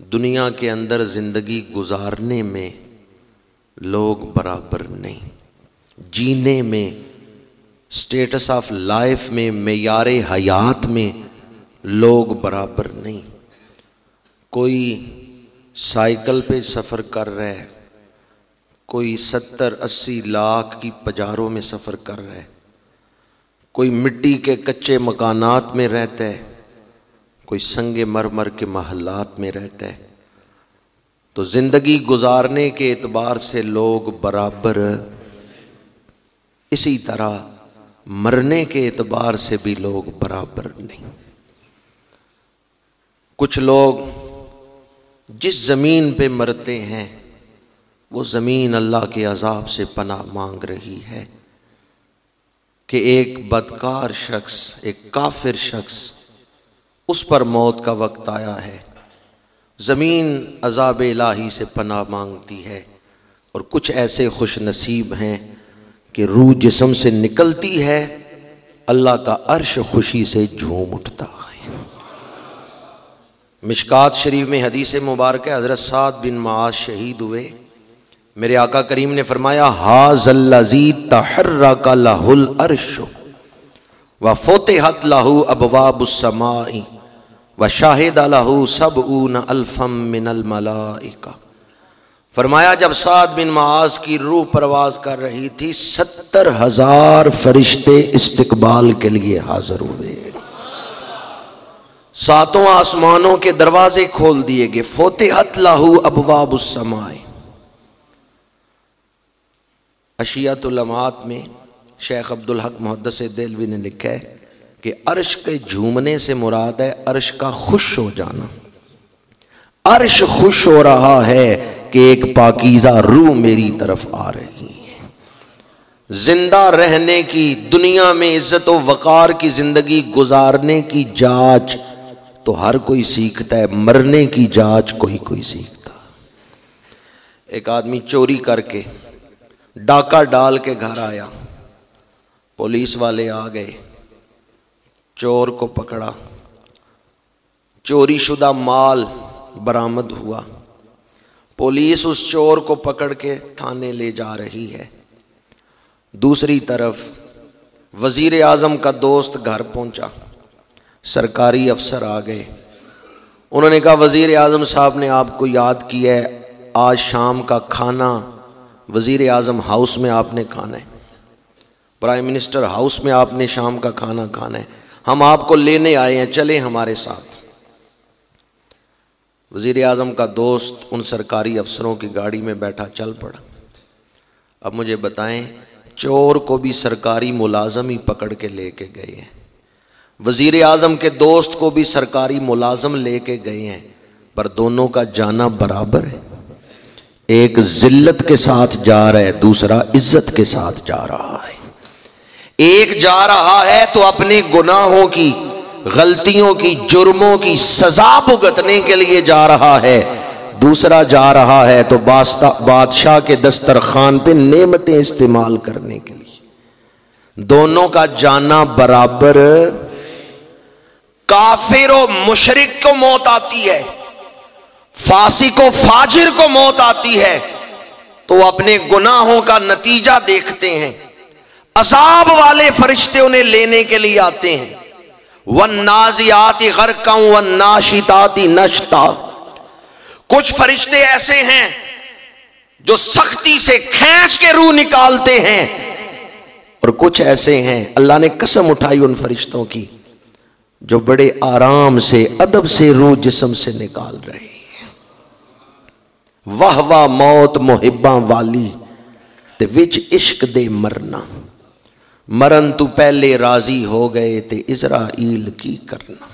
دنیا کے اندر زندگی گزارنے میں لوگ برابر نہیں، جینے میں، سٹیٹس آف لائف میں، معیار حیات میں لوگ برابر نہیں۔ کوئی سائیکل پہ سفر کر رہا ہے، کوئی 70-80 لاکھ کی پجاروں میں سفر کر رہا ہے، کوئی مٹی کے کچے مکانات میں رہتا ہے، کوئی سنگ مرمر کے محلات میں رہتا ہے۔ تو زندگی گزارنے کے اعتبار سے لوگ برابر، اسی طرح مرنے کے اعتبار سے بھی لوگ برابر نہیں۔ کچھ لوگ جس زمین پہ مرتے ہیں وہ زمین اللہ کے عذاب سے پناہ مانگ رہی ہے کہ ایک بدکار شخص، ایک کافر شخص، اس پر موت کا وقت آیا ہے، زمین عذاب الہی سے پناہ مانگتی ہے، اور کچھ ایسے خوش نصیب ہیں کہ روح جسم سے نکلتی ہے، اللہ کا عرش خوشی سے جھوم اٹھتا ہے۔ مشکات شریف میں حدیث مبارک ہے، حضرت سعد بن معاذ شہید ہوئے، میرے آقا کریم نے فرمایا ھذا الذی تحرک لہ العرش وفتحت لہ ابواب السماء وشہد لہ 70,000 من الملائکہ۔ فرمایا جب سعد بن معاذ کی روح پرواز کر رہی تھی، 70,000 فرشتے استقبال کے لیے حاضر ہوئے، 7 آسمانوں کے دروازے کھول دیے گئے، فتحت لہ ابواب السماء۔ اشیات علامات میں شیخ عبدالحق محدث دہلوی نے لکھا ہے کہ عرش کے جھومنے سے مراد ہے عرش کا خوش ہو جانا۔ عرش خوش ہو رہا ہے کہ ایک پاکیزہ روح میری طرف آ رہی ہے۔ زندہ رہنے کی، دنیا میں عزت و وقار کی زندگی گزارنے کی جانچ تو ہر کوئی سیکھتا ہے، مرنے کی جانچ کوئی سیکھتا۔ ایک آدمی چوری کر کے، ڈاکہ ڈال کے گھر آیا، پولیس والے آ گئے، چور کو پکڑا، چوری شدہ مال برآمد ہوا، پولیس اس چور کو پکڑ کے تھانے لے جا رہی ہے۔ دوسری طرف وزیر اعظم کا دوست گھر پہنچا، سرکاری افسر آ گئے، انہوں نے کہا وزیر اعظم صاحب نے آپ کو یاد کیا ہے، آج شام کا کھانا وزیر اعظم ہاؤس میں آپ نے کھانا ہے، پرائم منسٹر ہاؤس میں آپ نے شام کا کھانا کھانا ہے، ہم آپ کو لینے آئے ہیں، چلیں ہمارے ساتھ۔ وزیر اعظم کا دوست ان سرکاری افسروں کی گاڑی میں بیٹھا چل پڑا۔ اب مجھے بتائیں، چور کو بھی سرکاری ملازم ہی پکڑ کے لے کے گئے ہیں، وزیر اعظم کے دوست کو بھی سرکاری ملازم لے کے گئے ہیں، پر دونوں کا جانا برابر ہے۔ ایک ذلت کے ساتھ جا رہا ہے، دوسرا عزت کے ساتھ جا رہا ہے۔ ایک جا رہا ہے تو اپنے گناہوں کی، غلطیوں کی، جرموں کی سزا بھگتنے کے لیے جا رہا ہے، دوسرا جا رہا ہے تو بادشاہ کے دسترخوان پہ نعمتیں استعمال کرنے کے لیے۔ دونوں کا جانا برابر۔ کافر و مشرک کو موت آتی ہے، فاسق و فاجر کو موت آتی ہے تو وہ اپنے گناہوں کا نتیجہ دیکھتے ہیں، عذاب والے فرشتے انہیں لینے کے لیے آتے ہیں۔ وَالنَّازِعَاتِ غَرْقًا وَالنَّاشِطَاتِ نَشْطًا۔ کچھ فرشتے ایسے ہیں جو سختی سے کھینچ کے روح نکالتے ہیں، اور کچھ ایسے ہیں، اللہ نے قسم اٹھائی ان فرشتوں کی، جو بڑے آرام سے، ادب سے روح جسم سے نکال رہے ہیں۔ واہ واہ موت محباں والی تے وچ عشق دے مرنا، مرن تو پہلے راضی ہو گئے تے عزرائیل کی کرنا۔